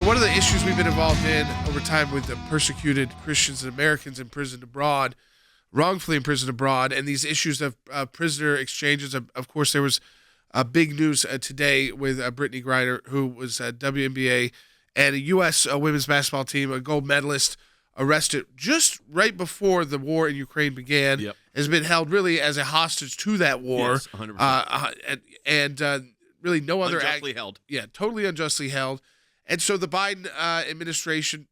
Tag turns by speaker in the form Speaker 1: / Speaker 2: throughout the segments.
Speaker 1: One of the issues we've been involved in over time with the persecuted Christians and Americans imprisoned abroad, wrongfully imprisoned abroad, and these issues of prisoner exchanges. Of course, there was big news today with Brittney Griner, who was a WNBA and a U.S. Women's basketball team, a gold medalist, arrested just right before the war in Ukraine began.
Speaker 2: Yep.
Speaker 1: Has been held really as a hostage to that war.
Speaker 2: Yes, 100%.
Speaker 1: And really no other
Speaker 2: Unjustly held.
Speaker 1: Yeah, totally unjustly held. And so the Biden administration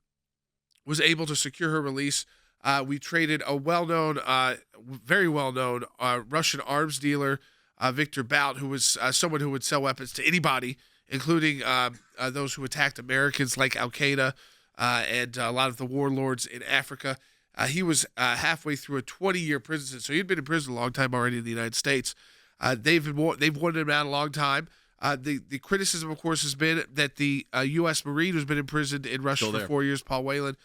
Speaker 1: was able to secure her release. We traded a well-known, very well-known Russian arms dealer, Victor Bout, who was someone who would sell weapons to anybody, including those who attacked Americans like Al-Qaeda and a lot of the warlords in Africa. He was halfway through a 20-year prison sentence, so he'd been in prison a long time already in the United States. They've wanted him out a long time. The criticism, of course, has been that the U.S. Marine who's been imprisoned in Russia for 4 years, Paul Whelan,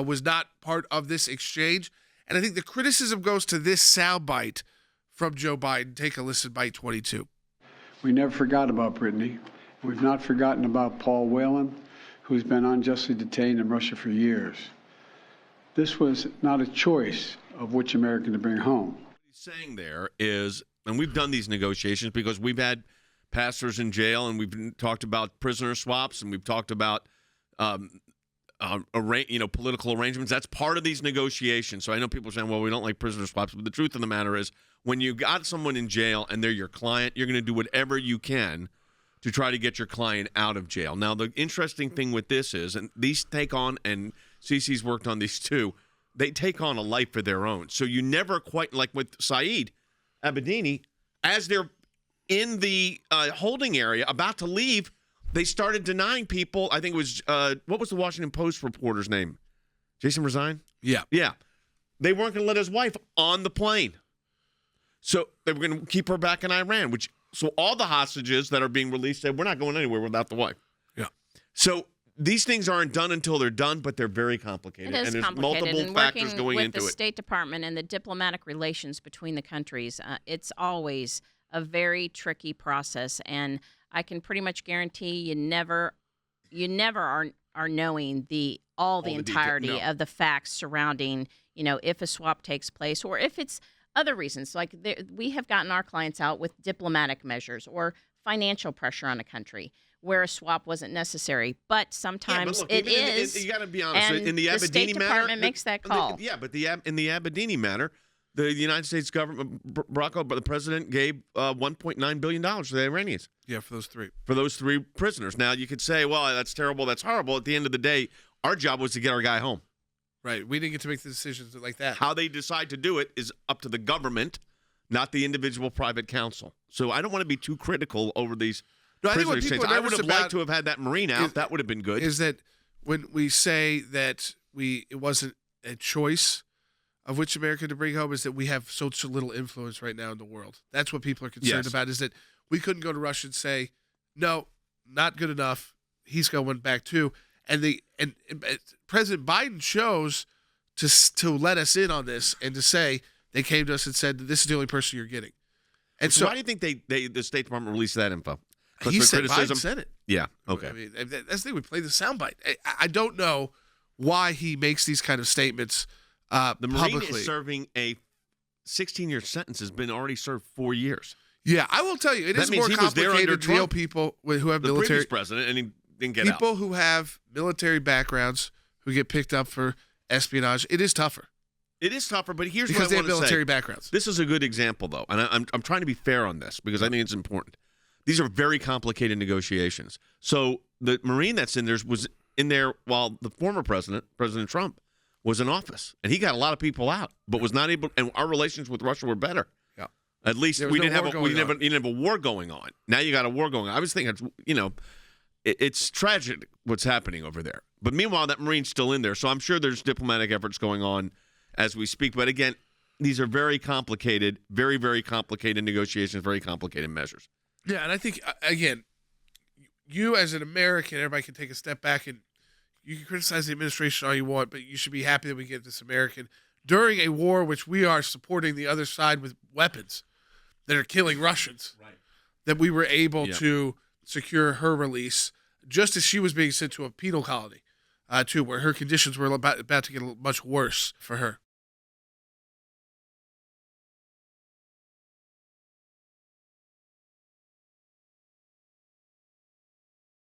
Speaker 1: was not part of this exchange. And I think the criticism goes to this soundbite from Joe Biden. Take a listen, bite 22.
Speaker 3: We never forgot about Brittney. We've not forgotten about Paul Whelan, who's been unjustly detained in Russia for years. This was not a choice of which American to bring home.
Speaker 2: What he's saying there is, and we've done these negotiations because we've had pastors in jail, and we've talked about prisoner swaps, and we've talked about political arrangements. That's part of these negotiations. So I know people are saying, well, we don't like prisoner swaps, but the truth of the matter is when you got someone in jail and they're your client, you're going to do whatever you can to try to get your client out of jail. Now, the interesting thing with this is, and these take on, and Cece's worked on these too, they take on a life of their own. So you never quite, like with Saeed Abedini, as they're in the holding area, about to leave, they started denying people. I think it was, what was the Washington Post reporter's name? Jason Rezine?
Speaker 1: Yeah.
Speaker 2: Yeah. They weren't going to let his wife on the plane. So they were going to keep her back in Iran, so all the hostages that are being released said, we're not going anywhere without the wife.
Speaker 1: Yeah.
Speaker 2: So these things aren't done until they're done, but they're very complicated.
Speaker 4: It is
Speaker 2: and there's
Speaker 4: complicated.
Speaker 2: multiple factors going
Speaker 4: with
Speaker 2: into
Speaker 4: the
Speaker 2: it.
Speaker 4: State Department and the diplomatic relations between the countries, it's always a very tricky process, and I can pretty much guarantee you never are knowing the entirety of the facts surrounding, if a swap takes place or if it's other reasons. Like we have gotten our clients out with diplomatic measures or financial pressure on a country where a swap wasn't necessary, but sometimes it is.
Speaker 2: You got to be honest.
Speaker 4: And
Speaker 2: in the Abedini
Speaker 4: State Department
Speaker 2: matter,
Speaker 4: makes that call.
Speaker 2: In the Abedini matter, the United States government, the president gave $1.9 billion to the Iranians.
Speaker 1: Yeah, for those three.
Speaker 2: For those three prisoners. Now, you could say, well, that's terrible, that's horrible. At the end of the day, our job was to get our guy home.
Speaker 1: Right. We didn't get to make the decisions like that.
Speaker 2: How they decide to do it is up to the government, not the individual private counsel. So I don't want to be too critical over these prisoner exchanges. I would have liked to have had that Marine out. That would have been good.
Speaker 1: Is that when we say that it wasn't a choice of which American to bring home, is that we have so little influence right now in the world. That's what people are concerned about, is that we couldn't go to Russia and say, no, not good enough. He's going back too. And President Biden chose to let us in on this and to say, they came to us and said, this is the only person you're getting. And
Speaker 2: so why do you think the State Department released that info?
Speaker 1: He said Biden said it.
Speaker 2: Yeah, okay.
Speaker 1: I mean, that's the thing. We play the soundbite. I don't know why he makes these kind of statements
Speaker 2: the Marine
Speaker 1: publicly.
Speaker 2: Is serving a 16-year sentence, has been already served 4 years.
Speaker 1: Yeah, I will tell you, it is more complicated to deal people who have military.
Speaker 2: The previous president, and he didn't get out.
Speaker 1: People who have military backgrounds who get picked up for espionage, it is tougher.
Speaker 2: It is tougher, but here's
Speaker 1: because
Speaker 2: what I
Speaker 1: they
Speaker 2: want
Speaker 1: have
Speaker 2: to say.
Speaker 1: military backgrounds.
Speaker 2: This is a good example, though, and I'm trying to be fair on this because I think it's important. These are very complicated negotiations. So the Marine that's in there was in there while the former president, President Trump, was in office, and he got a lot of people out, but was not able. And our relations with Russia were better.
Speaker 1: Yeah,
Speaker 2: at least we didn't have a war going on. Now you got a war going on. I was thinking, it's tragic what's happening over there. But meanwhile, that Marine's still in there, so I'm sure there's diplomatic efforts going on as we speak. But again, these are very complicated, very, very complicated negotiations, very complicated measures.
Speaker 1: Yeah, and I think, again, you as an American, everybody can take a step back, and you can criticize the administration all you want, but you should be happy that we get this American during a war which we are supporting the other side with weapons that are killing Russians, that we were able to secure her release. just as she was being sent to a penal colony, too, where her conditions were about to get much worse for her.